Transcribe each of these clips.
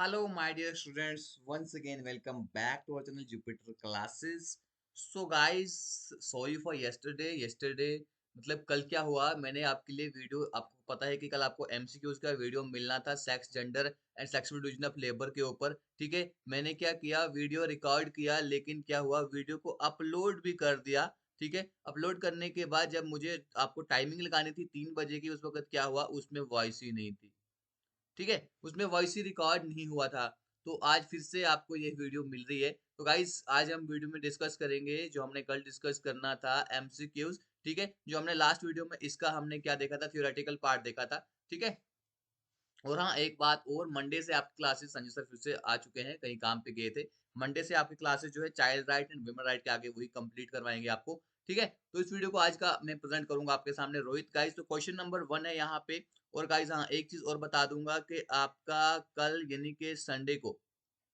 Hello, my dear students. Once again, welcome back to our channel Jupiter Classes. So, guys, sorry for yesterday. Yesterday मतलब कल क्या हुआ, मैंने आपके लिए वीडियो, आपको पता है कि कल आपको एमसीक्यूज का वीडियो मिलना था sex gender and sexual division of labour के ऊपर। ठीक है, मैंने क्या किया, वीडियो रिकॉर्ड किया, लेकिन क्या हुआ, वीडियो को अपलोड भी कर दिया। ठीक है, अपलोड करने के बाद जब मुझे आपको टाइमिंग लगानी थी 3 बजे की, उस वक्त क्या हुआ, उसमें वॉइस ही नहीं थी। ठीक है, उसमें वॉइस ही रिकॉर्ड नहीं हुआ था। तो आज फिर से आपको ये वीडियो मिल रही है। तो गाइस, आज हम वीडियो में डिस्कस करेंगे जो हमने कल डिस्कस करना था, एमसीक्यूज। ठीक है, जो हमने लास्ट वीडियो में इसका हमने क्या देखा था, थ्योरेटिकल पार्ट देखा था। ठीक है, और हाँ, एक बात और, मंडे से आपकी क्लासेस संजय सर फिर से आ चुके हैं, कहीं काम पे गए थे। मंडे से आपकी क्लासेस जो है child right and women right के आगे वही कंप्लीट करवाएंगे आपको। ठीक है, तो इस वीडियो को आज का मैं प्रेजेंट करूंगा आपके सामने रोहित। गाइस, तो क्वेश्चन नंबर 1 है यहाँ पे। और गाइस, हाँ, एक चीज और बता दूंगा कि आपका कल यानी कि संडे को,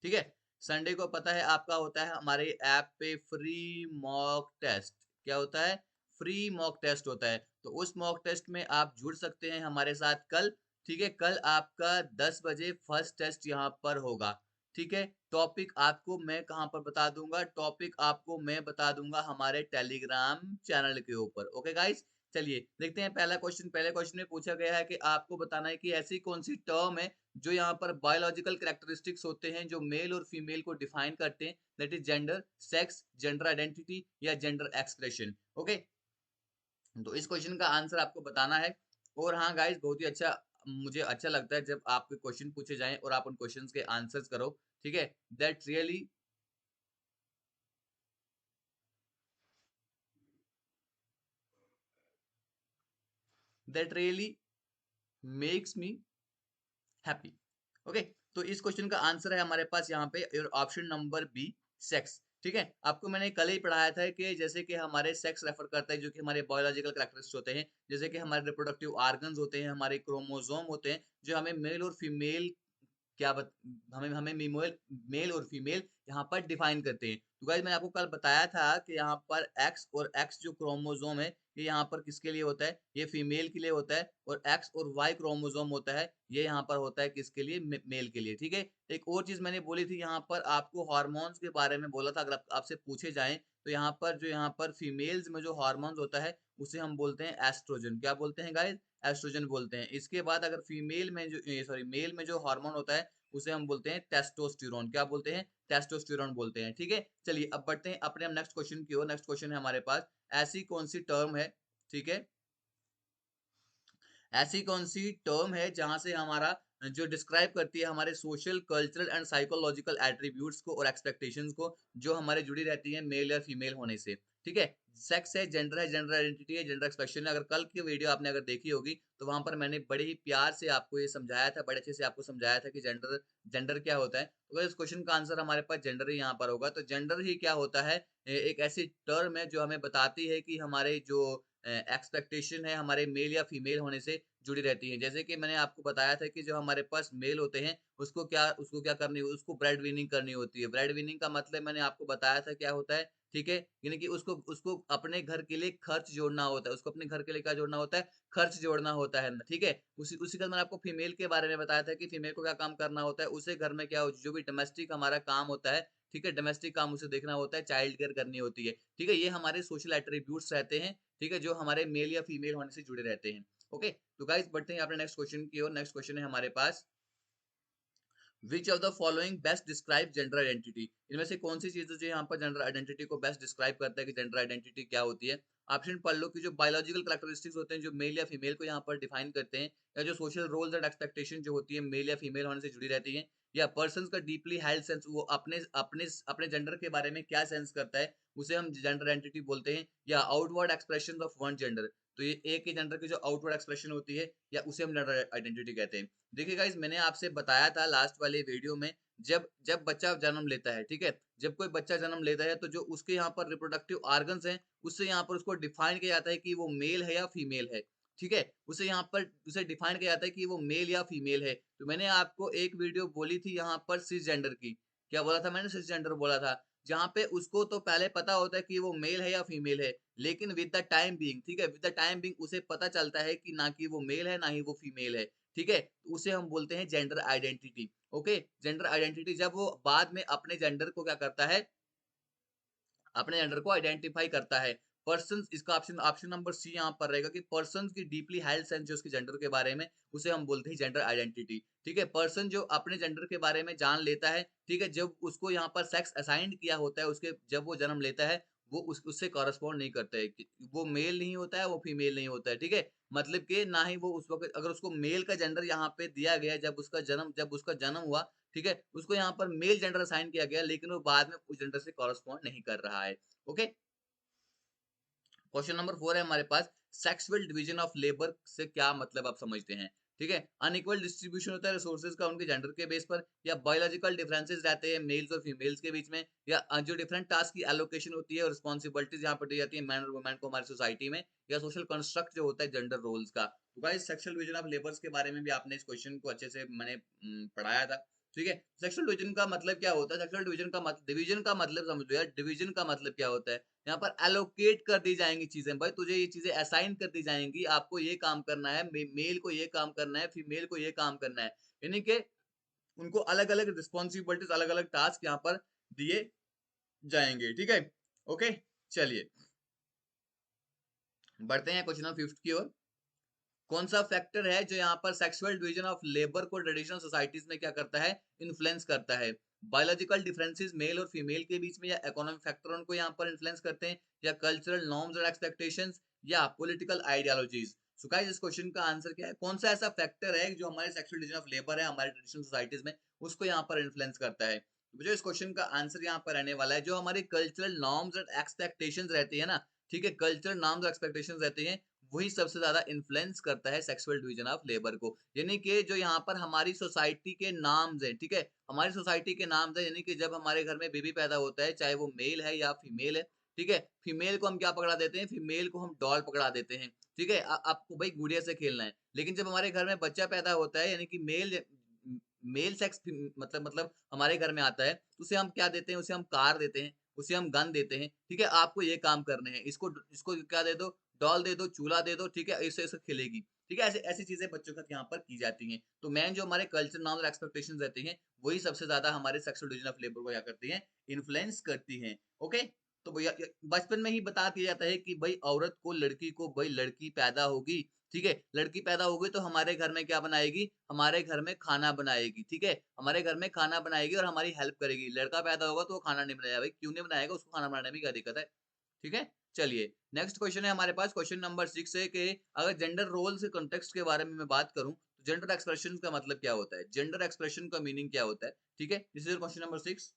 ठीक है, संडे को पता है आपका होता है हमारे ऐप पे फ्री मॉक टेस्ट। क्या होता है? फ्री मॉक टेस्ट होता है। तो उस मॉक टेस्ट में आप जुड़ सकते हैं हमारे साथ कल। ठीक है, कल आपका 10 बजे फर्स्ट टेस्ट यहाँ पर होगा। ठीक है, टॉपिक आपको मैं कहाँ पर बता दूंगा, टॉपिक आपको मैं बता दूंगा हमारे टेलीग्राम चैनल के ऊपर। ओके गाइस, चलिए देखते हैं पहला क्वेश्चन। पहले क्वेश्चन में पूछा गया है कि आपको बताना है कि ऐसी कौन सी टर्म है जो यहाँ पर बायोलॉजिकल कैरेक्टरिस्टिक्स होते हैं जो मेल और फीमेल को डिफाइन करते हैं, that is gender, sex, gender identity या जेंडर एक्सप्रेशन। ओके, तो इस क्वेश्चन का आंसर आपको बताना है। और हाँ गाइस, बहुत ही अच्छा, मुझे अच्छा लगता है जब आपके क्वेश्चन पूछे जाएं और आप उन क्वेश्चंस के आंसर्स करो। ठीक है, that really that really makes me happy. Okay, तो इस क्वेश्चन का आंसर है हमारे पास यहाँ पे ऑप्शन नंबर बी, सेक्स। ठीक है, आपको मैंने कल ही पढ़ाया था कि जैसे कि हमारे सेक्स रेफर करता है जो कि हमारे बायोलॉजिकल कैरेक्टरिस्टिक्स होते हैं, जैसे कि हमारे रिप्रोडक्टिव ऑर्गन्स होते हैं, हमारे क्रोमोसोम होते हैं, जो हमें मेल और फीमेल क्या बत, हमें हमें मेल मेल और फीमेल यहाँ पर डिफाइन करते हैं। तो गाइस, मैंने आपको कल बताया था कि यहाँ पर एक्स और एक्स जो क्रोमोसोम है, ये यहाँ पर किसके लिए होता है, ये फीमेल के लिए होता है। और एक्स और वाई क्रोमोसोम होता है, ये यहाँ पर होता है किसके लिए, मेल के लिए। ठीक है, एक और चीज मैंने बोली थी, यहाँ पर आपको हार्मोन्स के बारे में बोला था, अगर आपसे पूछे जाएं तो यहाँ पर जो यहाँ पर फीमेल्स में जो हार्मोन्स होता है उसे हम बोलते हैं एस्ट्रोजन। क्या बोलते हैं गाइस? एस्ट्रोजन बोलते हैं। इसके बाद अगर फीमेल में जो, सॉरी, मेल में जो हार्मोन होता है उसे हम बोलते हैं टेस्टोस्टेरोन। क्या बोलते हैं? टेस्टोस्टेरोन बोलते हैं। ठीक है, चलिए अब बढ़ते हैं अपने हम नेक्स्ट क्वेश्चन की ओर। नेक्स्ट क्वेश्चन है हमारे पास, ऐसी कौन सी टर्म है, ठीक है, ऐसी कौन सी टर्म है जहां से हमारा जो डिस्क्राइब करती है हमारे social, cultural and psychological attributes को और एक्सपेक्टेशंस को, जो हमारे जुड़ी रहती है मेल या फीमेल होने से। ठीक है, सेक्स है, जेंडर आइडेंटिटी है, जेंडर एक्सप्रेशन है। अगर कल की वीडियो आपने अगर देखी होगी तो वहां पर मैंने बड़े ही प्यार से आपको ये समझाया था, बड़े अच्छे से आपको समझाया था कि जेंडर जेंडर क्या होता है। तो इस क्वेश्चन का आंसर हमारे पास जेंडर ही यहाँ पर होगा। तो जेंडर ही क्या होता है, एक ऐसी टर्म है जो हमें बताती है कि हमारे जो एक्सपेक्टेशन है हमारे मेल या फीमेल होने से जुड़ी रहती है। जैसे कि मैंने आपको बताया था कि जो हमारे पास मेल होते हैं उसको क्या करनी, उसको ब्रेड विनिंग करनी होती है। ब्रेड विनिंग का मतलब मैंने आपको बताया था क्या होता है। ठीक है, यानी कि उसको उसको अपने घर के लिए खर्च जोड़ना होता है, उसको अपने घर के लिए क्या जोड़ना होता है, खर्च जोड़ना होता है। ठीक है, उसी उसी का मैंने आपको फीमेल के बारे में बताया था कि फीमेल को क्या काम करना होता है, उसे घर में क्या जो भी डोमेस्टिक हमारा काम होता है, ठीक है, डोमेस्टिक काम उसे देखना होता है, चाइल्ड केयर करनी होती है। ठीक है, ये हमारे सोशल एट्रीब्यूट्स रहते हैं। ठीक है, जो हमारे मेल या फीमेल होने से जुड़े रहते हैं। ओके, तो गाइस बढ़ते हैं अपने नेक्स्ट क्वेश्चन की ओर। नेक्स्ट क्वेश्चन है हमारे पास, which of the following best describe gender identity. इनमें से कौन सी चीज जो यहाँ पर जेंडर आइडेंटिटी को बेस्ट डिस्क्राइब करता है कि जेंडर आइडेंटिटी क्या होती है। ऑप्शन पढ़ लो कि जो बायोलॉजिकल कैरेक्टरिस्टिक्स होते हैं जो मेल या फीमेल को यहाँ पर डिफाइन करते हैं, या जो सोशल रोल्स एंड एक्सपेक्टेशन जो होती है मेल या फीमेल होने से जुड़ी रहती है, या पर्सन का डीपली हेल्ड सेंस, वो अपने अपने अपने जेंडर के बारे में क्या सेंस करता है, उसे हम जेंडर आइडेंटिटी बोलते हैं, या outward expression of one gender. तो ये एक ही जेंडर की जो आउटवर्ड एक्सप्रेशन होती है, या उसे हम जेंडर आइडेंटिटी कहते हैं। देखिए गाइस, मैंने आपसे बताया था लास्ट वाले वीडियो में, जब जब बच्चा जन्म लेता है, ठीक है, जब कोई बच्चा जन्म लेता है तो जो उसके यहाँ पर रिप्रोडक्टिव ऑर्गन्स हैं, उससे यहाँ पर उसको डिफाइन किया जाता है कि वो मेल है या फीमेल है। ठीक है, उसे यहाँ पर उसे डिफाइन किया जाता है कि वो मेल या फीमेल है। तो मैंने आपको एक वीडियो बोली थी यहाँ पर सिस जेंडर की। क्या बोला था मैंने? सिस जेंडर बोला था, जहाँ पे उसको तो पहले पता होता है कि वो मेल है या फीमेल है, लेकिन विद द टाइम बीइंग, ठीक है, विद द टाइम बीइंग उसे पता चलता है कि ना कि वो मेल है ना ही वो फीमेल है। ठीक है? उसे हम बोलते हैं gender identity, okay? Gender identity जब वो बाद में अपने जेंडर को क्या करता है, अपने जेंडर को आइडेंटिफाई करता है। पर्सन्स इसका ऑप्शन ऑप्शन नंबर सी यहाँ पर रहेगा कि पर्सन्स की डीपली हेल्ड सेंस जो उसके जेंडर के बारे में, उसे हम बोलते हैं जेंडर आइडेंटिटी। ठीक है? पर्सन जो अपने जेंडर के बारे में जान लेता है, ठीक है? जब उसको यहाँ पर सेक्स असाइन्ड किया होता है, उसके जब वो जन्म लेता है, वो उससे कॉरेस्पॉन्ड नहीं करता है कि वो मेल नहीं होता है, वो फीमेल नहीं होता है, ठीक है? मतलब कि ना ही वो उस वक़्त अगर उसको मेल का जेंडर यहाँ पे दिया गया है, जब उसका जन्म हुआ, ठीक है? उसको यहाँ पर मेल जेंडर असाइन किया गया, लेकिन वो बाद में उस जेंडर से कॉरेस्पॉन्ड नहीं कर रहा है। ओके? क्वेश्चन नंबर 4 है हमारे पास, सेक्सुअल डिवीजन ऑफ लेबर से क्या मतलब आप समझते हैं? ठीक है? अनइक्वल डिस्ट्रीब्यूशन होता है रिसोर्सेज का उनके जेंडर के बेस पर, या बायोलॉजिकल डिफरेंसेस रहते हैं मेल्स और फीमेल्स के बीच में, या जो डिफरेंट टास्क की एलोकेशन होती है और रिस्पांसिबिलिटीज यहाँ पर दी जाती है मैन और वुमेन को हमारी सोसाइटी में, या सोशल कंस्ट्रक्ट जो होता है जेंडर रोल्स का। तो guys sexual division of labours के बारे में भी आपने इस क्वेश्चन को अच्छे से मैंने पढ़ाया था। ठीक है? सेक्सुअल डिवीजन का मतलब क्या होता है? सेक्सुअल डिवीजन का मतलब समझ लो यार, डिवीजन का मतलब क्या होता है? यहाँ पर एलोकेट कर दी जाएँगी चीज़ें, भाई तुझे ये चीज़ें असाइन कर दी जाएँगी, आपको ये काम करना है, मेल को ये काम करना है, फीमेल को ये काम करना है। यानी कि उनको अलग-अलग रिस्पॉन्सिबिलिटीज़, अलग-अलग टास्क यहाँ पर दिए जाएँगे, ठीक है? ओके, चलिए बढ़ते हैं क्वेश्चन नंबर 5 की ओर। कौन सा फैक्टर है जो यहाँ पर सेक्सुअल डिवीजन ऑफ लेबर को ट्रेडिशनल सोसाइटीज में क्या करता है, इन्फ्लुएंस करता है? बायोलॉजिकल डिफरेंसेस मेल और फीमेल के बीच में, या इकोनॉमिक फैक्टर उनको यहाँ पर इन्फ्लुएंस करते हैं, या कल्चरल नॉर्म्स और एक्सपेक्टेशंस, या पॉलिटिकल आइडियोलॉजीज? सो गाइस इस क्वेश्चन का आंसर क्या है? कौन सा ऐसा फैक्टर है जो हमारे सेक्सुअल डिवीजन ऑफ लेबर है हमारे ट्रेडिशनल सोसाइटीज में, उसको यहाँ पर इन्फ्लुएंस करता है? तो जो इस क्वेश्चन का आंसर यहाँ पर रहने वाला है, जो हमारे कल्चरल नॉर्म्स और एक्सपेक्टेशंस रहती है ना, ठीक है, कल्चरल नॉर्म्स और एक्सपेक्टेशंस रहते हैं, वही सबसे ज़्यादा इन्फ्लुएंस करता है सेक्सुअल डिवीजन ऑफ लेबर को। यानी कि जो यहाँ पर हमारी सोसाइटी के नाम्स हैं, ठीक है? हमारी सोसाइटी के नाम्स हैं, यानी कि जब हमारे घर में बेबी पैदा होता है, चाहे वो मेल है या फीमेल है, ठीक है? फीमेल को हम क्या पकड़ा देते हैं? फीमेल को हम डॉल पकड़ा देते हैं, ठीक है? आपको भाई गुड़िया से खेलना है। लेकिन जब हमारे घर में बच्चा पैदा होता है, यानी कि मेल सेक्स मतलब हमारे घर में आता है, तो उसे हम क्या देते हैं? उसे हम कार देते हैं, उसे हम गन देते हैं, ठीक है? आपको ये काम करने हैं, इसको क्या दे दो? डॉल दे दो, चूल्हा दे दो, ठीक है? इससे खेलेगी, ठीक है? ऐसी ऐसी चीज़ें बच्चों के साथ यहाँ पर की जाती हैं। तो मेन जो हमारे कल्चर नॉर्म्स और एक्सपेक्टेशंस रहती हैं, वही सबसे ज़्यादा हमारे सेक्सुअल डिवीजन ऑफ लेबर को क्या करती हैं? इन्फ्लुएंस करती हैं, ओके? तो भैया य बचपन में ही बता दिया जाता है कि भई औरत को, लड़की को, भई लड़की पैदा होगी, ठीक है? लड़की पैदा होगी तो हमारे घर में क्या बनाएगी? हमारे घर में खाना बनाएगी, ठीक है? हमारे घर में खाना बनाएगी और हमारी हेल्प करेगी। लड़का पैदा होगा तो वो खाना नहीं बनाएगा, भाई क्यों नहीं बनाएगा? उसको खाना बनाने में क्या दिक्कत है? ठीक है? चलिए, नेक्स्ट क्वेश्चन है हमारे पास, क्वेश्चन नंबर 6 है कि अगर जेंडर रोल्स के कॉन्टेक्स्ट के बारे में मैं बात करूँ, तो जेंडर एक्सप्रेशन का मतलब क्या होता है? जेंडर एक्सप्रेशन का मीनिंग क्या होता है? ठीक है? This is question number 6।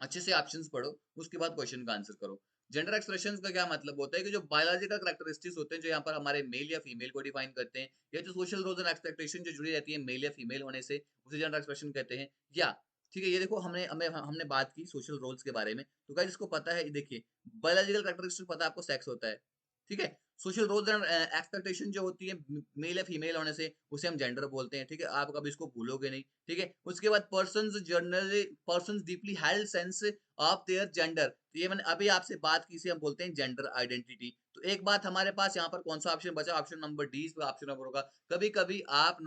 अच्छे से ऑप्शंस पढ़ो, उसके बाद क्वेश्चन का आंसर करो। जेंडर एक्सप्रेशंस का क्या मतलब होता है कि जो बायोलॉजिकल कैरेक्टरिस्टिक्स होते हैं, जो यहाँ पर हमारे मेल या फीमेल को डिफाइन करते हैं, या जो सोशल रोल्स एंड एक्सपेक्टेशन जो जुड़ी रहती है मेल या फीमेल होने से, उसे जेंडर एक्सप्रेशन कहते हैं। या ठीक है, ये देखो हमने बात की सोशल रोल्स के बारे में, तो गाइस इसको पता है, देखिए बायोलॉजिकल कैरेक्टरिस्टिक्स पता है आपको, सेक्स होता है, ठीक है? सोशल रोल्स एंड एक्सपेक्टेशन जो होती है मेल या फीमेल होने से, उसे हम जेंडर बोलते हैं, ठीक है? आप कभी इसको भूलोगे नहीं, ठीक है? उसके बाद persons deeply held sense of their gender, तो ये मैंने अभी आपसे बात की, इसे हम बोलते हैं जेंडर आइडेंटिटी। तो एक बात हमारे पास यहाँ पर कौन सा ऑप्शन बचा? ऑप्शन नंबर डी इस ऑप्शन नंबर होगा। कभी-कभी आप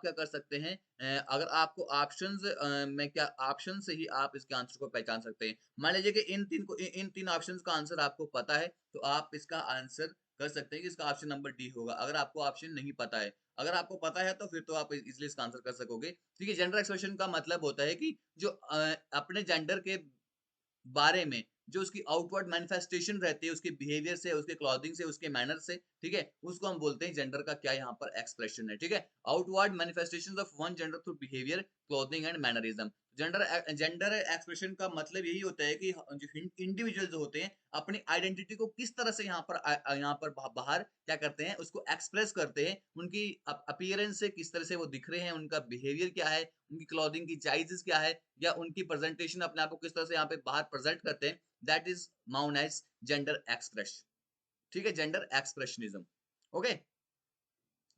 क्या कर सकते हैं, अगर आपको ऑप्शंस में क्या ऑप्शन से ही आप इसके आंसर को पहचान सकते हैं। मान लीजिए कि इन 3 ऑप्शंस का आंसर आपको पता है, तो आप इसका आंसर कर सकते हैं कि इसका ऑप्शन नंबर डी होगा। अगर आपको ऑप्शन नहीं पता है, अगर आपको पता है तो फिर तो आप इज़िली इसका आंसर कर सकोगे। ठीक है, जेंडर एक्सप्रेशन का मतलब होता है कि जो अपने जेंडर के बारे में जो उसकी आउटवर्ड मैनिफेस्टेशन रहती है, उसके बिहेवियर से, उसके क्लॉथिंग से, उसके मैनर से, ठीक है? उसको हम बोलते हैं जेंडर का क्या यहाँ पर एक्सप्रेशन है, ठीक है? Outward manifestations of one gender through behaviour, clothing and mannerism. Gender expression का मतलब यही होता है कि जो इंडिविजुअल जो होते हैं, अपनी आइडेंटिटी को किस तरह से यहाँ पर बाहर क्या करते हैं, उसको एक्सप्रेस करते हैं। उनकी अपीयरेंस से किस तरह से वो दिख रहे हैं, उनका बिहेवियर क्या है, उनकी क्लॉथिंग की चाइजेस क्या है, या उनकी प्रेजेंटेशन अपने आप को किस तरह से यहाँ पे बाहर प्रेजेंट करते हैं, that is known age gender expression. ठीक है, जेंडर एक्सप्रेशनिज्म। ओके,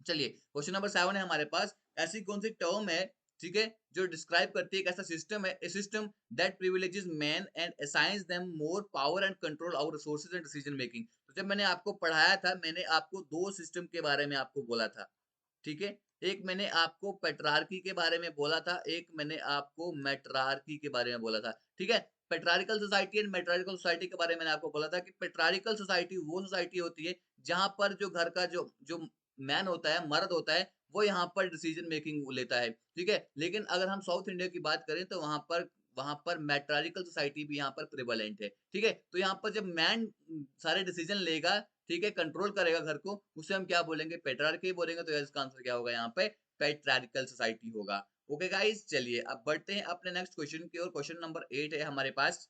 चलिए क्वेश्चन नंबर 7 है हमारे पास, ऐसी कौन सी टर्म है, ठीक है, जो डिस्क्राइब करती है एक ऐसा सिस्टम है, a system that privileges man and assigns them more power and control over resources and decision making. तो जब मैंने आपको पढ़ाया था, मैंने आपको दो सिस्टम के बारे में आपको बोला था, ठीक है? एक मैंने आपको पेट्रार्की के बारे में बोला था, एक मैंने आपको मेट्रार्की के बारे में बोला था, ठीक है? पेट्रार्कल सोसाइटी एंड मेट्रार्कल सोसाइटी के बारे में मैंने आपको बोला था कि पेट्रार्कल सोसाइटी वो सोसाइटी होती है, जहाँ पर जो घर का जो जो मैन होता है, मर्द होता है, वो यहाँ पर डिसीजन मेकिंग लेता है, ठीक है? लेकिन अगर हम साउथ इंडिया की बात करें तो वहाँ पर मैट्रार्कल सोसाइटी भी यहाँ पर प्रेवलेंट है, ठीक है? तो यहाँ पर जब मैन सारे डिसीजन लेगा, ठीक है, कंट्रोल करेगा घर को, उसे हम क्या बोलेंगे? पेट्रार्की बोलेंगे, तो इसका आंसर क्या होगा यहाँ पे? पेट्रार्कल सोसाइटी होगा। ओके गाइस, चलिए अब बढ़ते हैं अपने नेक्स्ट क्वेश्चन की ओर। क्वेश्चन नंबर 8 है हमारे पास।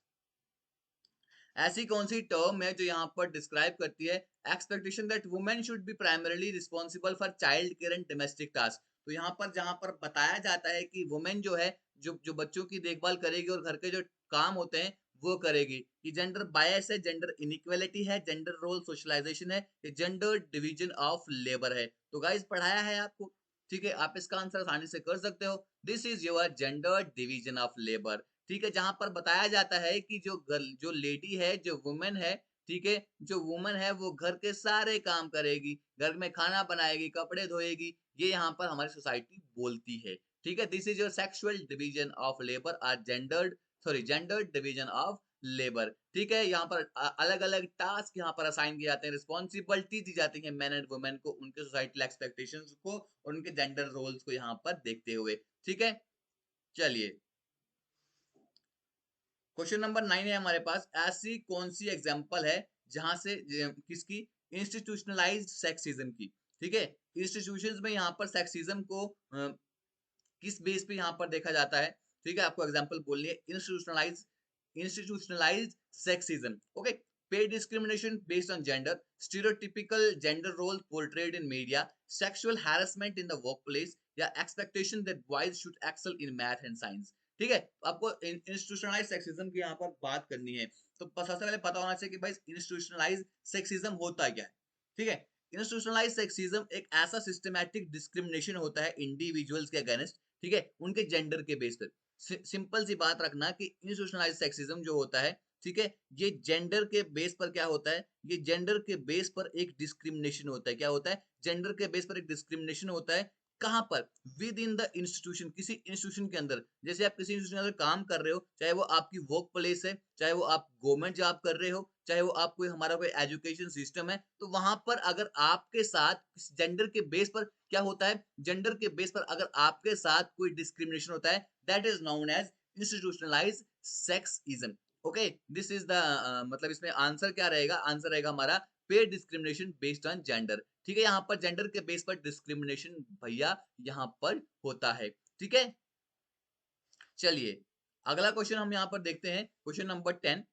ऐसी कौन सी टर्म है जो यहाँ पर डिस्क्राइब करती है expectation that women should be primarily responsible for child care and domestic task. तो यहाँ पर जहाँ पर बताया जाता है कि वुमेन जो है, जो जो बच्चों की देखभाल करेगी और घर के जो काम होते हैं वो करेगी। ये जेंडर बायस है, जेंडर इनइक्वालिटी है, जेंडर रोल सोशलाइजेशन है, ये जेंडर डिवीजन ऑफ लेबर है। तो गाइस पढ़ाया है आपको, ठीक है, आप इसका आंसर आसानी से कर सकते हो। This is your gender division of labour, ठीक है, जहां पर बताया जाता है कि जो लेडी है, जो वुमेन है, ठीक है, जो वुमेन है वो घर के सारे काम करेगी, घर में खाना बनाएगी, कपड़े धोएगी, ये यहाँ पर हमारी सोसाइटी बोलती है, ठीक है। This is your sexual division of labour or gendered division of labour, ठीक है। यहाँ पर अलग अलग टास्क यहाँ पर असाइन किए जाते हैं, रिस्पॉन्सिबिलिटी दी जाती है मैन एंड वुमेन को, उनके सोसाइटल एक्सपेक्टेशंस को और उनके जेंडर रोल्स को यहाँ पर देखते हुए, ठीक है। चलिए, क्वेश्चन नंबर 9 है हमारे पास। ऐसी कौन सी एग्जांपल है जहां से किसकी? इंस्टीट्यूशनलाइज्ड सेक्सिज्म की, ठीक है। इंस्टीट्यूशंस में यहाँ पर सेक्सिज्म को किस बेस पे यहाँ पर देखा जाता है, ठीक है, आपको एग्जांपल बोलनी है। Institutionalised sexism, okay. Pay discrimination based on gender, stereotypical gender role portrayed in media, sexual harassment in the workplace, या expectation that boys should excel in math and science, ठीक है। तो आपको इंस्टीट्यूशनलाइज्ड सेक्सिज्म की यहाँ पर बात करनी है, तो सबसे पहले पता होना चाहिए कि भाई इंस्टीट्यूशनलाइज्ड सेक्सिज्म होता क्या है, ठीक है। इंस्टीट्यूशनलाइज्ड सेक्सिज्म एक ऐसा सिस्टमैटिक डिस्क्रिमिनेशन होता है इंडिविजुअल्स के अगेंस्ट, ठीक है, उनके जेंडर के बेस पर। सिंपल सी बात रखना कि इंस्टीट्यूशनलाइज्ड सेक्सिज्म जो होता है, ठीक है, ये जेंडर के बेस पर क्या होता है? ये जेंडर के बेस पर एक डिस्क्रिमिनेशन होता है। क्या होता है? जेंडर के बेस पर एक डिस्क्रिमिनेशन होता है। कहाँ पर? विद इन द इंस्टीट्यूशन, किसी इंस्टीट्यूशन के अंदर। जैसे आप किसी इंस्टीट्यूशन के अंदर काम कर रहे हो, चाहे वो आपकी वर्क प्लेस है, चाहे वो आप गवर्नमेंट जॉब कर रहे हो, चाहे वो आप कोई हमारा कोई एजुकेशन सिस्टम है, तो वहां पर अगर आपके साथ जेंडर के बेस पर क्या होता है? जेंडर के बेस पर अगर आपके साथ कोई डिस्क्रिमिनेशन होता है, that is known as institutionalised sexism. Okay, this is the मतलब इसमें आंसर क्या रहेगा? आंसर रहेगा हमारा पे डिस्क्रिमिनेशन बेस्ड ऑन जेंडर, ठीक है। यहाँ पर जेंडर के बेस पर डिस्क्रिमिनेशन भैया यहाँ पर होता है, ठीक है। चलिए, अगला क्वेश्चन हम यहाँ पर देखते हैं, क्वेश्चन नंबर 10।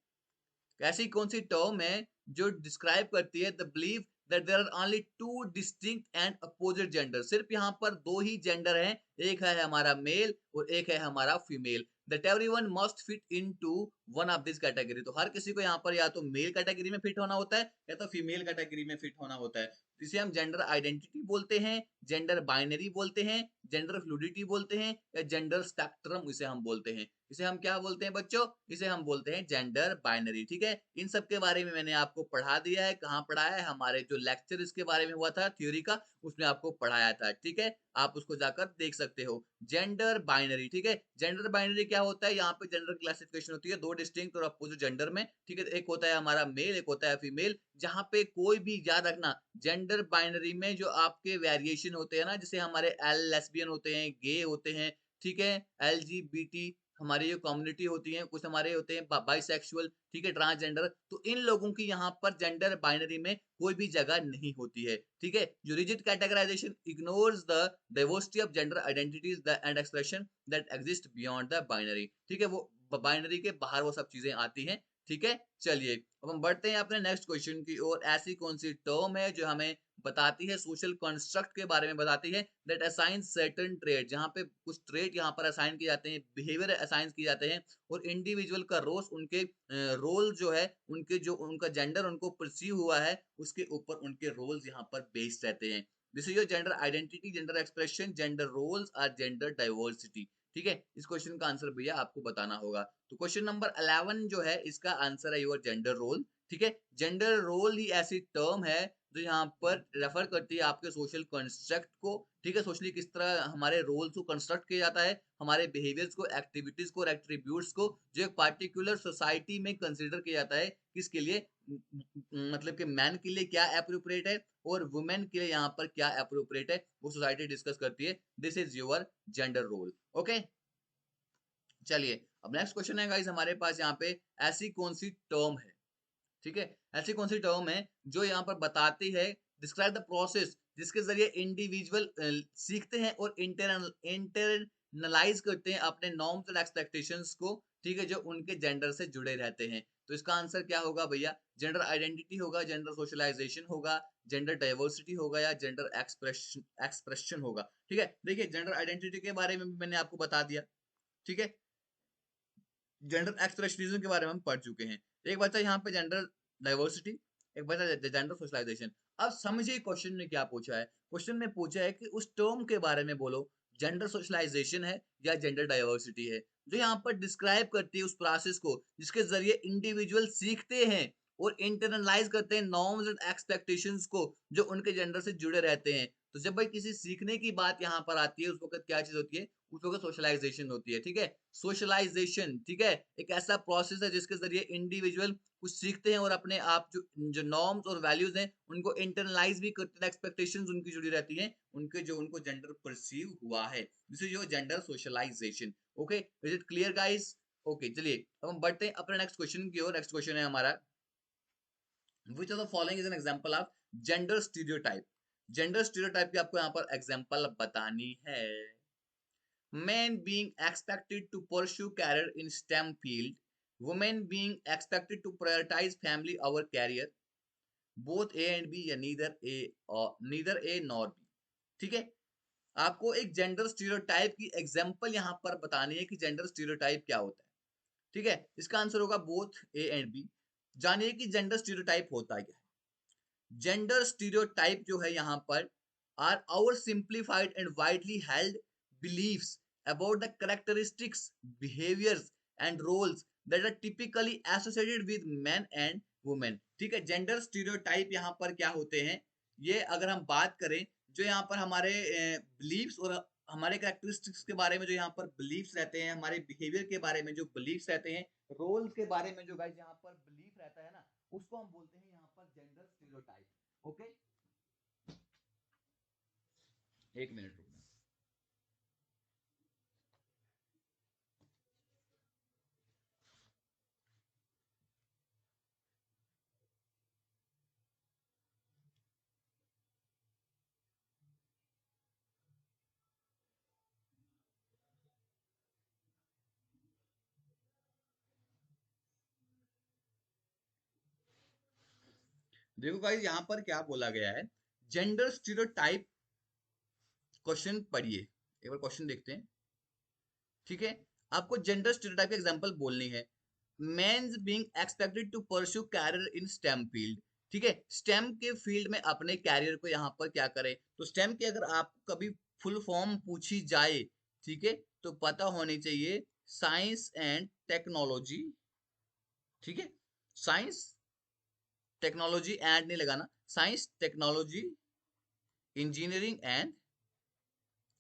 ऐसी कौन सी टर्म है जो डिस्क्राइब करती है the believe that there are only two distinct and opposite gender? सिर्फ यहाँ पर दो ही जेंडर हैं, एक है हमारा मेल और एक है हमारा female. That everyone must fit into one of this category. तो हर किसी को यहाँ पर या तो मेल कैटेगरी में फिट होना होता है या तो फीमेल कैटेगरी में फिट होना होता है। इसे हम जेंडर आइडेंटिटी बोलते हैं, जेंडर बाइनरी बोलते हैं, जेंडर फ्लूडिटी बोलते हैं, या जेंडर स्पेक्ट्रम इसे हम बोलते हैं। इसे हम क्या बोलते हैं बच्चों? इसे हम बोलते हैं जेंडर बाइनरी, ठीक है। इन सब के बारे में मैंने आपको पढ़ा दिया है। कहाँ पढ़ाया है? हमारे जो लेक्चर इसके बारे में हुआ था थ्योरी का, उसमें आपको पढ़ाया था, ठीक है। आप उसको जाकर देख सकते हो। जेंडर बाइनरी, ठीक है। जेंडर बाइनरी क्या होता है? यहाँ पे जेंडर क्लासिफिकेशन होती है दो डिस्टिंक्ट और अपोजिट जेंडर में, ठीक है। एक होता है हमारा मेल, एक होता है फीमेल। जहाँ पे कोई भी याद रखना, जेंडर बाइनरी में जो आपके वेरिएशन होते हैं ना, जैसे हमारे एल लेस्बियन होते हैं, गे होते हैं, ठीक है, एलजीबीटी हमारी जो कम्युनिटी होती है, कुछ हमारे होते हैं बाइसेक्सुअल, ठीक है, ट्रांसजेंडर, तो इन लोगों की यहाँ पर जेंडर बाइनरी में कोई भी जगह नहीं होती है, ठीक है। जो rigid categorisation ignores the diversity of gender identities and expression that exist beyond the binary, ठीक है, वो बाइनरी के बाहर वो सब चीजें आती हैं, ठीक है। चलिए, अब हम बढ़ते हैं अपने नेक्स्ट क्वेश्चन की ओर। ऐसी कौन सी टर्म है जो हमें बताती है, सोशल कंस्ट्रक्ट के बारे में बताती है, दैट असाइन सर्टेन ट्रेड, जहाँ पे कुछ ट्रेड यहाँ पर असाइन किए जाते हैं, बिहेवियर असाइन किए जाते हैं, और इंडिविजुअल का रोल, उनके रोल जो है, उनके जो उनका जेंडर उनको परसीव हुआ है, उसके ऊपर उनके रोल्स यहाँ पर बेस्ड रहते हैं। This is your gender identity, gender expression, gender roles और जेंडर डाइवर्सिटी, ठीक है। इस क्वेश्चन का आंसर भैया आपको बताना होगा। तो क्वेश्चन नंबर 11 जो है, इसका आंसर है योर जेंडर रोल, ठीक है। जेंडर रोल ही ऐसी टर्म है जो यहाँ पर रेफर करती है आपके सोशल कंस्ट्रक्ट को, ठीक है, सोशली किस तरह हमारे रोल्स को कंस्ट्रक्ट किया जाता है, हमारे बिहेवियर्स को, एक्टिविटीज को और एट्रीब्यूट्स को, जो एक पार्टिकुलर सोसाइटी में कंसिडर किया जाता है किसके लिए, मतलब कि मैन के लिए क्या एप्रोप्रिएट है और वुमेन के लिए यहाँ पर क्या एप्रोप्रिएट है, वो सोसाइटी डिस्कस करती है। This is your gender role. Okay, चलिए अब नेक्स्ट क्वेश्चन है गाइस हमारे पास यहाँ पे, ऐसी कौन सी टर्म है, ठीक है, ऐसी कौन सी टर्म है जो यहाँ पर बताती है, डिस्क्राइब द प्रोसेस जिसके जरिए इंडिविजुअल सीखते हैं और इंटरनलाइज करते हैं अपने नॉर्म्स और एक्सपेक्टेशंस को, ठीक है, जो उनके जेंडर से जुड़े रहते हैं। तो इसका आंसर क्या होगा भैया, जेंडर आइडेंटिटी होगा, जेंडर सोशलाइजेशन होगा, जेंडर डाइवर्सिटी होगा या जेंडर एक्सप्रेशन होगा। ठीक है, देखिए जेंडर आइडेंटिटी के बारे में भी मैंने आपको बता दिया, ठीक है, जेंडर एक्सप्रेशनिज्म के बारे में हम पढ़ चुके हैं। एक बचा यहाँ पे जेंडर डाइवर्सिटी, एक बचा जेंडर सोशलाइजेशन। अब समझिए क्वेश्चन ने क्या पूछा है, क्वेश्चन ने पूछा है कि उस टर्म के बारे में बोलो, जेंडर सोशलाइजेशन है या जेंडर डाइवर्सिटी है, जो यहाँ पर डिस्क्राइब करती है उस प्रोसेस को जिसके जरिए इंडिविजुअल सीखते हैं और इंटरनलाइज करते हैं नॉर्म्स एंड एक्सपेक्टेशंस को जो उनके जेंडर से जुड़े रहते हैं। तो जब भाई किसी सीखने की बात यहाँ पर आती है उस वक्त क्या चीज होती है, उस वक्त सोशलाइजेशन होती है। ठीक है, सोशलाइजेशन, ठीक है, एक ऐसा प्रोसेस है जिसके जरिए इंडिविजुअल कुछ सीखते हैं और अपने आप जो जो नॉर्म्स और वैल्यूज हैं उनको इंटरनलाइज भी करते हैं, एक्सपेक्टेशंस उनकी जुड़ी रहती हैं उनके जो उनको जेंडर परसीव हुआ है, this is your gender socialisation. Okay, is it clear guys? Okay, चलिए अब हम बढ़ते हैं अपने नेक्स्ट क्वेश्चन की ओर। नेक्स्ट क्वेश्चन है हमारा, विच of the following is an example of gender stereotype. Gender stereotype की आपको यहाँ पर एग्जांपल बतानी है। Men being expected to pursue career in STEM field, women being expected to prioritize family over career, both A and B या neither A nor B। ठीक है, आपको एक जेंडर स्टीरियोटाइप की एग्जांपल यहाँ पर बतानी है कि जेंडर स्टीरियोटाइप क्या होता है। ठीक है, इसका आंसर होगा बोथ ए एंड बी। जानिए कि जेंडर स्टीरियोटाइप होता क्या है। जेंडर स्टीरियोटाइप जो है यहाँ पर are our simplified and widely held beliefs about the characteristics, behaviors and roles that are typically associated with men and women। ठीक है, जेंडर स्टीरियोटाइप यहाँ पर क्या होते हैं, ये अगर हम बात करें जो यहाँ पर हमारे बिलीव्स और हमारे कैरेक्टरिस्टिक्स के बारे में जो यहाँ पर बिलीव्स रहते हैं, हमारे बिहेवियर के बारे में जो बिलीव्स रहते हैं, रोल्स के बारे में जो गाइस यहाँ पर बिलीफ रहता है ना, उसको हम बोलते हैं यहाँ पर जेंडर स्टीरियोटाइप। ओके, एक मिनट रुकना। देखो गाइस यहाँ पर क्या बोला गया है, जेंडर स्टीरियोटाइप, क्वेश्चन पढ़िए एक बार, क्वेश्चन देखते हैं। ठीक है, आपको जेंडर स्टीरियोटाइप की एग्जांपल बोलनी है। Men's being expected to pursue career in STEM field. ठीक है, स्टेम के फील्ड में अपने कैरियर को यहाँ पर क्या करें, तो स्टेम की अगर आपको कभी फुल फॉर्म पूछी जाए, ठीक है, तो पता होनी चाहिए साइंस एंड टेक्नोलॉजी। ठीक है, साइंस टेक्नोलॉजी एंड नहीं लगाना, science technology engineering and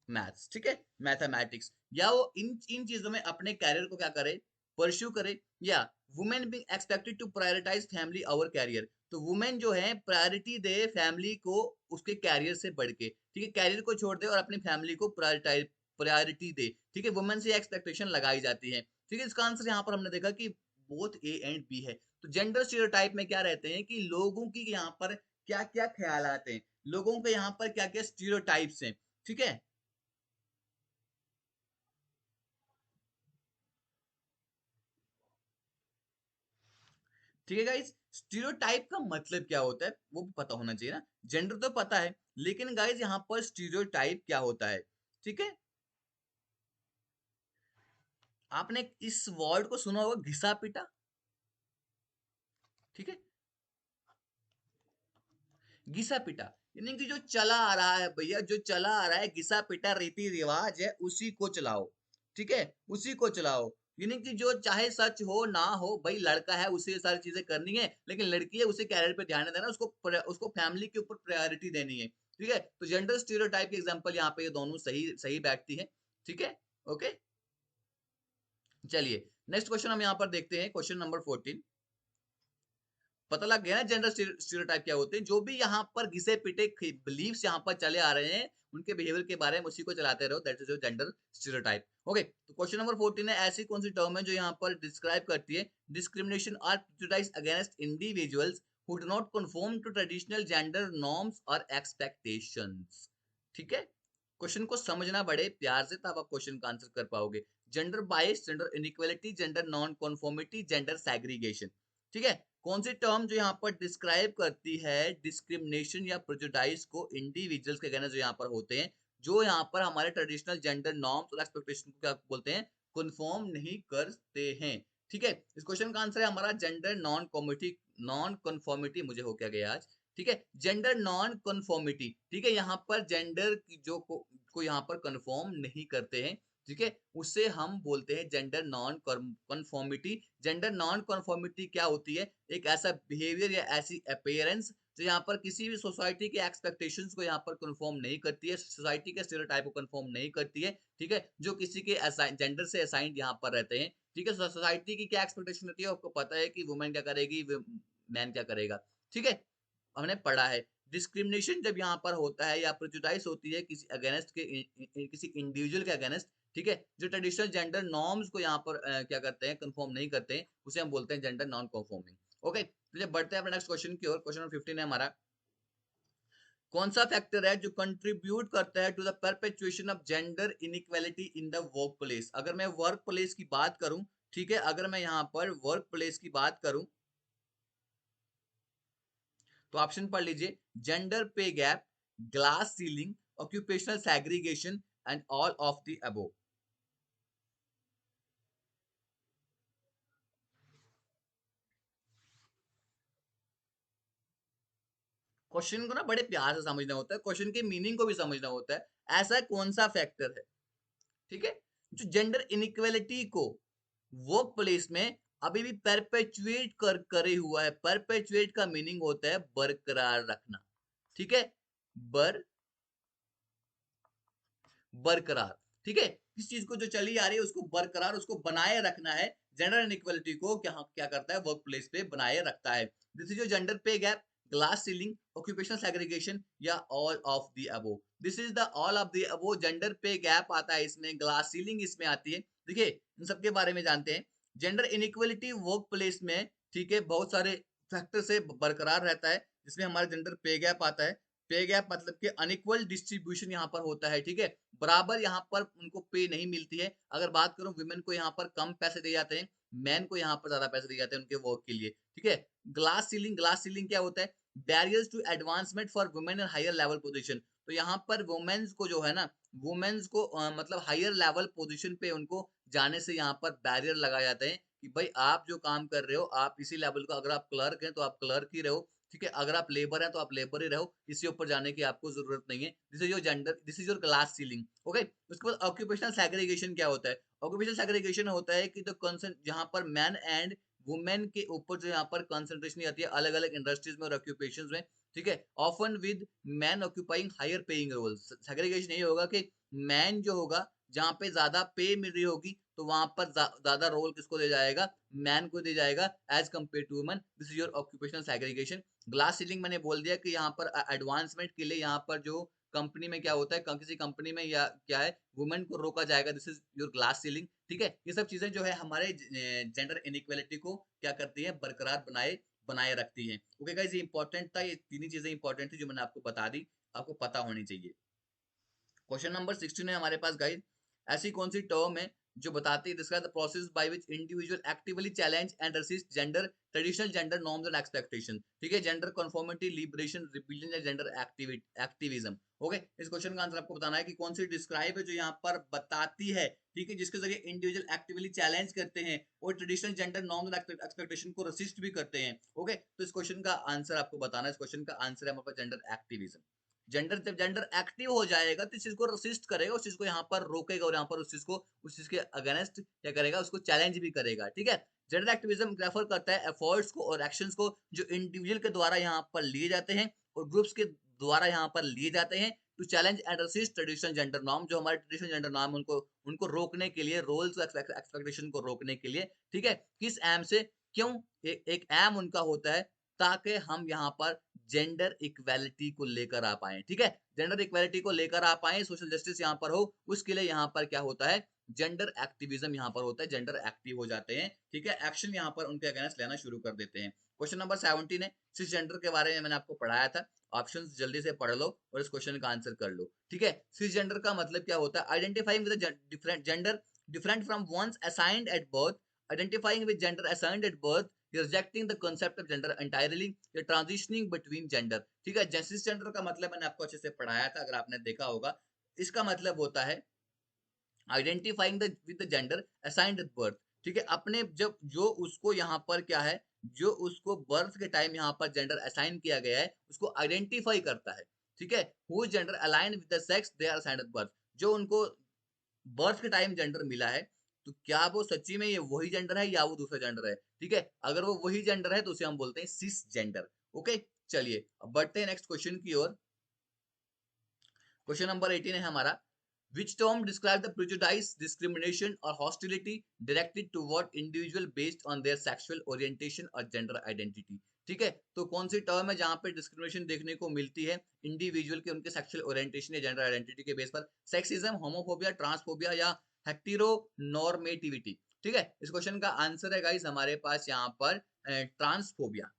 maths. ठीक है, मैथमेटिक्स, या वो इन चीजों में अपने कैरियर को क्या करे, परस्यू करे। या women being expected to prioritise family over career, तो वुमेन जो है प्रायोरिटी दे फैमिली को उसके कैरियर से बढ़ के। ठीक है, कैरियर को छोड़ दे और अपनी फैमिली को प्रायोरिटी दे। ठीक है, वुमेन से एक्सपेक्टेशन लगाई जाती है। ठीक है, इसका आंसर यहाँ पर हमने देखा कि बोथ ए एंड बी है। तो जेंडर स्टीरियोटाइप में क्या रहते हैं कि लोगों की यहाँ पर क्या क्या ख्याल आते हैं, लोगों के यहाँ पर क्या क्या स्टीरियोटाइप्स हैं। ठीक है, ठीक है गाइस, स्टीरियोटाइप का मतलब क्या होता है वो भी पता होना चाहिए ना। जेंडर तो पता है, लेकिन गाइस यहाँ पर स्टीरियोटाइप क्या होता है। ठीक है, आपने इस वर्ड को सुना होगा, घिसा पिटा। ठीक है, घिसा पिटा यानी कि जो चला आ रहा है भैया, जो चला आ रहा है, घिसा पिटा रीति रिवाज है, उसी को चलाओ। ठीक है, उसी को चलाओ। यानी कि जो चाहे सच हो ना हो, भाई लड़का है उसे ये सारी चीज़ें करनी है, लेकिन लड़की है उसे करियर पे ध्यान नहीं देना, उसको फैमिली के ऊपर प्रायोरिटी देनी है, ठीक है? तो जेंडर स्टीरियोटाइप की एग्ज़ाम्पल यहाँ पे ये दोनों सही सही बैठती है, ठीक है? ओके, चलिए नेक्स्ट क्वेश्चन हम यहाँ पर देखते हैं, क्वेश्चन नंबर 14। पता लग गया ना जेंडर स्टीरियोटाइप क्या होते हैं, जो भी यहाँ पर घिसे पिटे बिलीव्स यहाँ पर चले आ रहे हैं, उनके बिहेवियर के बारे में उसी को चलाते रहो, that is your gender stereotype. Okay, तो क्वेश्चन नंबर 14 है, ऐसी कौन सी टर्म है जो यहाँ पर डिस्क्राइब करती है डिस्क्रिमिनेशन और prejudice against individuals who do not conform to traditional gender norms और एक्सपेक्टेशंस। ठीक है, क्वेश्चन को समझना बड़े प्यार से, तब आप क्वेश्चन का आंसर कर पाओगे। Gender bias, gender inequality, gender non conformity, gender segregation. ठीक है, कौन सी टर्म जो यहाँ पर डिस्क्राइब करती है डिस्क्रिमिनेशन या प्रेजुडाइज को इंडिविजुअल्स के अगेंस्ट जो यहाँ पर होते हैं, जो यहाँ पर हमारे ट्रेडिशनल जेंडर नॉर्म्स और एक्सपेक्टेशन को क्या बोलते हैं, कन्फर्म नहीं करते हैं। ठीक है, इस क्वेश्चन का आंसर है हमारा जेंडर नॉन कन्फॉर्मिटी। मुझे हो क्या गया आज, ठीक है, जेंडर नॉन कन्फॉर्मिटी। ठीक है, यहाँ पर जेंडर जो को यहाँ पर कन्फर्म नहीं करते हैं, ठीक है, उसे हम बोलते हैं gender non conformity. Gender non conformity क्या होती है, एक ऐसा बिहेवियर या ऐसी अपीयरेंस जो यहाँ पर किसी भी सोसाइटी के एक्सपेक्टेशंस को यहाँ पर कन्फर्म नहीं करती है, सोसाइटी के स्टीरियोटाइप को कन्फर्म नहीं करती है। ठीक है, जो किसी के जेंडर से असाइंड यहाँ पर रहते हैं। ठीक है, सोसाइटी की क्या एक्सपेक्टेशन होती है, आपको पता है कि वुमेन क्या करेगी, मैन क्या करेगा। ठीक है, हमने पढ़ा है। डिस्क्रिमिनेशन जब यहाँ पर होता है या प्रेजुडाइज होती है किसी अगेंस्ट के किसी इंडिविजुअल के अगेंस्ट, ठीक है, जो ट्रेडिशनल जेंडर नॉर्म्स को यहाँ पर क्या करते हैं, कंफर्म नहीं करते हैं, उसे हम बोलते हैं जेंडर नॉन कंफर्मिंग। ओके, तो बढ़ते हैं अपने नेक्स्ट क्वेश्चन की ओर। क्वेश्चन नंबर 15 है हमारा, कौन सा फैक्टर है जो कंट्रीब्यूट करता है to the perpetuation of gender inequality in the work place. अगर मैं वर्क प्लेस की बात करूं, ठीक है, अगर मैं यहाँ पर वर्क प्लेस की बात करूं, तो ऑप्शन पढ़ लीजिए, gender pay gap, glass ceiling, occupational segregation and all of the above. Question को ना बड़े प्यार से समझना होता है, क्वेश्चन के मीनिंग को भी समझना होता है। ऐसा कौन सा फैक्टर है, ठीक है, जो जेंडर इनइक्वालिटी को वर्क प्लेस में अभी भी परपेचुएट करे हुआ है। परपेचुएट का मीनिंग होता है बरकरार रखना। ठीक है, बर बरकरार, ठीक है, किस चीज को जो चली आ रही है उसको बरकरार, उसको बनाए रखना है। जेंडर इनइक्वालिटी को क्या क्या करता है, वर्क प्लेस पे बनाए रखता है। This is your gender pay gap, glass ceiling, occupational segregation या all of the above. This is the all of the above. Gender pay gap आता है इसमें, ग्लास सीलिंग इसमें आती है। देखिए, इन सबके बारे में जानते हैं। जेंडर इनइक्वालिटी वर्क प्लेस में, ठीक है, बहुत सारे फैक्टर से बरकरार रहता है, जिसमें हमारा जेंडर पे गैप आता है। पे गैप मतलब कि अनइक्वल डिस्ट्रीब्यूशन यहाँ पर होता है। ठीक है, बराबर यहाँ पर उनको पे नहीं मिलती है। अगर बात करूं, वुमेन को यहाँ पर कम पैसे दिए जाते हैं, मैन को यहाँ पर ज्यादा पैसे दिए जाते हैं उनके वर्क के लिए। ठीक है, ग्लास सीलिंग क्या होता है, barriers to advancement for women in higher level position. तो यहाँ पर वुमेन्स को जो है ना, वुमेन्स को मतलब हायर लेवल पोजीशन पे उनको जाने से यहाँ पर बैरियर लगाए जाते हैं कि भाई आप जो काम कर रहे हो, आप इसी लेवल को, अगर आप क्लर्क हैं तो आप क्लर्क ही रहो, ठीक है, अगर आप लेबर हैं तो आप लेबर ही रहो, इससे ऊपर जाने की आपको जरूरत नहीं है। This is your gender, this is your class ceiling. Okay, उसके बाद ऑक्यूपेशनल सेग्रीगेशन क्या होता है। ऑक्यूपेशनल सेग्रीगेशन होता है कि द कंसर्न जहां पर मैन एंड वुमेन के ऊपर जो यहाँ पर कंसंट्रेशन आती है अलग अलग इंडस्ट्रीज में और ऑक्यूपेशंस में। ठीक है, often with man occupying higher paying roles. Segregation यही होगा कि मैन जो होगा, जहां पे ज्यादा पे मिल रही होगी, तो वहां पर ज्यादा रोल किसको दे जाएगा, मैन को दे जाएगा as compare to woman. This is your occupational segregation. Glass ceiling मैंने बोल दिया कि यहाँ पर एडवांसमेंट के लिए यहाँ पर जो कंपनी में क्या होता है, किसी कंपनी में या क्या है, वुमेन को रोका जाएगा। This is your glass ceiling. ठीक है, ये सब चीजें जो है हमारे जेंडर इनइक्वालिटी को क्या करती है, बरकरार बनाए बनाए रखती है। ओके गाइस, ये इंपॉर्टेंट था, ये तीन चीजें इंपॉर्टेंट थी जो मैंने आपको बता दी, आपको पता होनी चाहिए। क्वेश्चन नंबर 16 है हमारे पास गाइस, ऐसी कौन सी टर्म है जो बताती है describe the process by which individual actively challenge and resist gender traditional gender norms and expectation. ठीक है, जेंडर कन्फॉर्मिटी, लिबरेशन, रिबेलियन या जेंडर एक्टिविज्म। ओके, इस क्वेश्चन का आंसर आपको बताना है कि कौन सी डिस्क्राइब है जो यहाँ पर बताती है, ठीक है, जिसके जरिए इंडिविजुअल एक्टिवली चैलेंज करते हैं और traditional gender norms and expectation को रेसिस्ट भी करते हैं। ओके, तो इस क्वेश्चन का आंसर आपको बताना है। इस क्वेश्चन का आंसर है हमारे पास जेंडर एक्टिविज्म। जेंडर जब जेंडर एक्टिव हो जाएगा तो इस चीज को रेसिस्ट करेगा, उस चीज को यहाँ पर रोकेगा और यहाँ पर उस चीज के अगेंस्ट क्या करेगा, उसको चैलेंज भी करेगा, ठीक है। जेंडर एक्टिविज्म रेफर करता है एफर्ट्स को और एक्शंस को जो इंडिविजुअल के द्वारा यहाँ पर लिए जाते हैं और ग्रुप्स के द्वारा यहाँ पर लिए जाते हैं to challenge and resist traditional gender norm, जो हमारे ट्रेडिशनल जेंडर नॉर्म उनको उनको रोकने के लिए, रोल्स एक्सपेक्टेशन को रोकने के लिए, ठीक है। किस एम से, क्यों, एक एम उनका होता है ताकि हम यहाँ पर जेंडर इक्वालिटी को लेकर आ पाए, ठीक है। जेंडर इक्वालिटी को लेकर आ पाए, सोशल जस्टिस यहाँ पर हो, उसके लिए यहाँ पर क्या होता है, जेंडर एक्टिविज्म यहाँ पर होता है, जेंडर एक्टिव हो जाते हैं, ठीक है। एक्शन यहाँ पर उनके अगेंस्ट लेना शुरू कर देते हैं। क्वेश्चन नंबर 17 है, सिस जेंडर के बारे में मैंने आपको पढ़ाया था, ऑप्शंस जल्दी से पढ़ लो और इस क्वेश्चन का आंसर कर लो, ठीक है। सिस जेंडर का मतलब क्या होता है, identifying with different gender different from one's assigned at birth, identifying with gender assigned at birth, rejecting the concept of gender entirely, you're transitioning between gender, ठीक है। जेसिस जेंडर का मतलब मैंने आपको अच्छे से पढ़ाया था, अगर आपने देखा होगा। इसका मतलब होता है identifying the with the gender assigned at birth, ठीक है। अपने जब जो उसको यहाँ पर क्या है, जो उसको बर्थ के टाइम यहाँ पर जेंडर असाइन किया गया है उसको आइडेंटिफाई करता है, ठीक है। Who gender align with the sex they are assigned at birth, जो उनको बर्थ के टाइम जेंडर मिला है, तो क्या वो सच्ची में ये वही जेंडर है या वो दूसरा जेंडर है, ठीक है। अगर वो वही जेंडर है तो उसे हम बोलते हैं सिस जेंडर, ओके। चलिए अब बढ़ते हैं नेक्स्ट क्वेश्चन की ओर। क्वेश्चन नंबर 18 है हमारा, which term describe the prejudice, discrimination or hostility directed toward individual based on their sexual orientation or gender identity, ठीक है। तो कौन सी टर्म है जहां पे डिस्क्रिमिनेशन देखने को मिलती है इंडिविजुअल के उनके सेक्सुअल ओरिएंटेशन या जेंडर आइडेंटिटी के बेस पर, सेक्सिज्म, होमोफोबिया, ट्रांसफोबिया या हेटेरोनॉर्मेटिविटी, ठीक है। इस क्वेश्चन का आंसर है गाइस हमारे पास यहाँ पर ट्रांसफोबिया,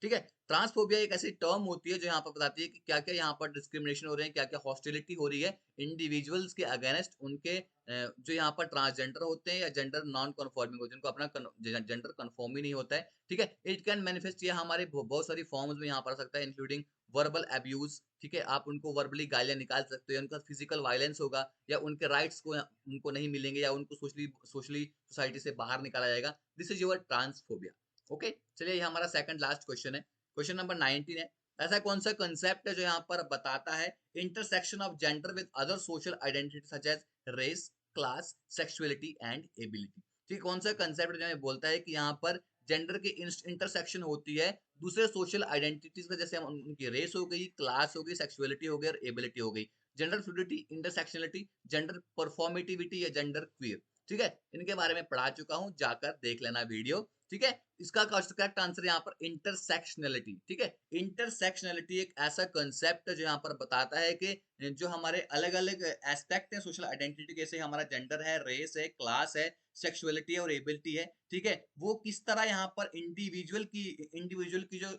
ठीक है। ट्रांसफोबिया एक ऐसी टर्म होती है जो यहाँ पर बताती है कि क्या क्या यहाँ पर डिस्क्रिमिनेशन हो रहे हैं, क्या क्या हॉस्टिलिटी हो रही है इंडिविजुअल्स के अगेंस्ट उनके जो यहाँ पर ट्रांसजेंडर होते हैं या जेंडर नॉन कन्फॉर्मिंग होते हैं, जिनको अपना जेंडर कन्फर्म ही नहीं होता है, ठीक है। इट कैन मैनिफेस्ट, ये हमारे बहुत सारी फॉर्म्स में यहाँ पर आ सकता है, इंक्लूडिंग वर्बल एब्यूज, ठीक है। आप उनको वर्बली गालियां निकाल सकते हो, उनका फिजिकल वायलेंस होगा या उनके राइट्स को उनको नहीं मिलेंगे या उनको सोशली सोशली सोसाइटी से बाहर निकाला जाएगा। This is your transphobia, okay. चलिए ये हमारा सेकंड लास्ट क्वेश्चन है, क्वेश्चन नंबर 19 है, ऐसा कौन सा कंसेप्ट है जो यहाँ पर बताता है intersection of gender with other social identity such as race, class, sexuality and ability, ठीक। कौन सा कंसेप्ट जो बोलता है कि यहाँ पर जेंडर की इंटरसेक्शन होती है दूसरे सोशल आइडेंटिटीज का, जैसे हम उनकी रेस हो गई, क्लास हो गई, सेक्सुअलिटी हो गई और एबिलिटी हो गई, gender fluidity, intersectionality, gender performativity या जेंडर क्वीयर, ठीक है। इनके बारे में पढ़ा चुका हूं, जाकर देख लेना वीडियो, ठीक है। इसका करेक्ट आंसर यहाँ पर इंटरसेक्शनलिटी, ठीक है। इंटरसेक्शनलिटी एक ऐसा कंसेप्ट है जो यहाँ पर बताता है कि जो हमारे अलग अलग एस्पेक्ट है सोशल आइडेंटिटी, जैसे हमारा जेंडर है, रेस है, क्लास है, सेक्सुअलिटी है और एबिलिटी है, ठीक है, वो किस तरह यहाँ पर इंडिविजुअल की जो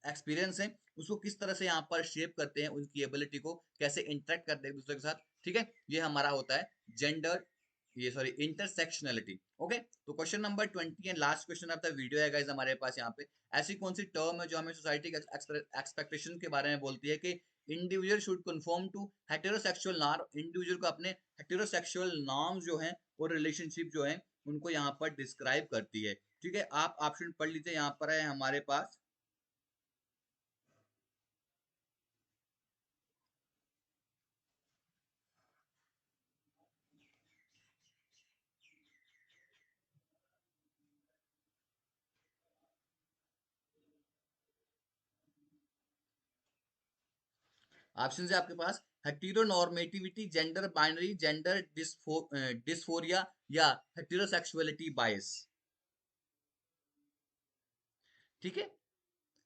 एक्सपीरियंस है उसको किस तरह से यहाँ पर शेप करते हैं, उनकी एबिलिटी को कैसे इंटरेक्ट करते हैं एक दूसरे के साथ, ठीक है। ये हमारा होता है जेंडर, ये सॉरी इंटरसेक्शनलिटी, ओके। तो question number 20 and last question of the video है गाइस हमारे पास यहाँ पे, ऐसी कौन सी टर्म है जो हमें सोसाइटी के एक्सपेक्टेशन के बारे में बोलती है कि individual should conform to heterosexual norm, individual को अपने हेटेरोसेक्सुअल नॉर्म्स जो हैं और रिलेशनशिप जो है उनको यहाँ पर डिस्क्राइब करती है, ठीक है। आप ऑप्शन पढ़ लीजिए, यहाँ पर है हमारे पास ऑप्शन है आपके पास heteronormativity, gender binary, gender dysphoria या हेटेरोसेक्सुअलिटी बायस, ठीक है।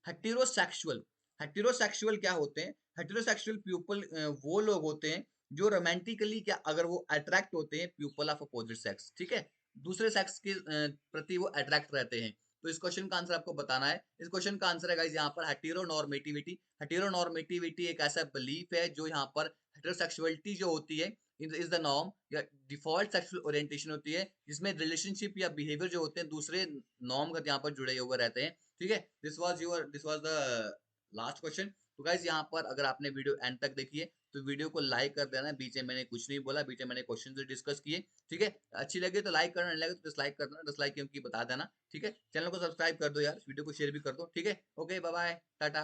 हेटेरोसेक्सुअल, हेटेरोसेक्सुअल क्या होते हैं, हेटेरोसेक्सुअल पीपल वो लोग होते हैं जो रोमांटिकली क्या अगर वो अट्रैक्ट होते हैं पीपल ऑफ अपोजिट सेक्स, ठीक है, दूसरे सेक्स के प्रति वो अट्रैक्ट रहते हैं। तो इस क्वेश्चन का आंसर आपको बताना है, इस क्वेश्चन का आंसर है गाइस यहाँ पर हेटेरोनॉर्मेटिविटी। हेटेरोनॉर्मेटिविटी एक ऐसा बिलीफ है जो यहाँ पर हेटेरोसेक्सुअलिटी जो होती है इज द नॉर्म या डिफॉल्ट सेक्सुअल ओरिएंटेशन होती है, जिसमें रिलेशनशिप या बिहेवियर जो होते हैं दूसरे नॉर्म का यहाँ पर जुड़े हुए रहते हैं, ठीक है। This was the last question. तो गाइस यहाँ पर अगर आपने वीडियो एंड तक देखी है तो वीडियो को लाइक कर देना, बीच में मैंने कुछ नहीं बोला, बीच में मैंने क्वेश्चन से डिस्कस किए, ठीक है। अच्छी लगे तो लाइक करना, नहीं लगे तो डिसलाइक कर देना, डिसलाइक क्योंकि बता देना, ठीक है। चैनल को सब्सक्राइब कर दो यार, वीडियो को शेयर भी कर दो, ठीक है। Okay bye bye, Tata.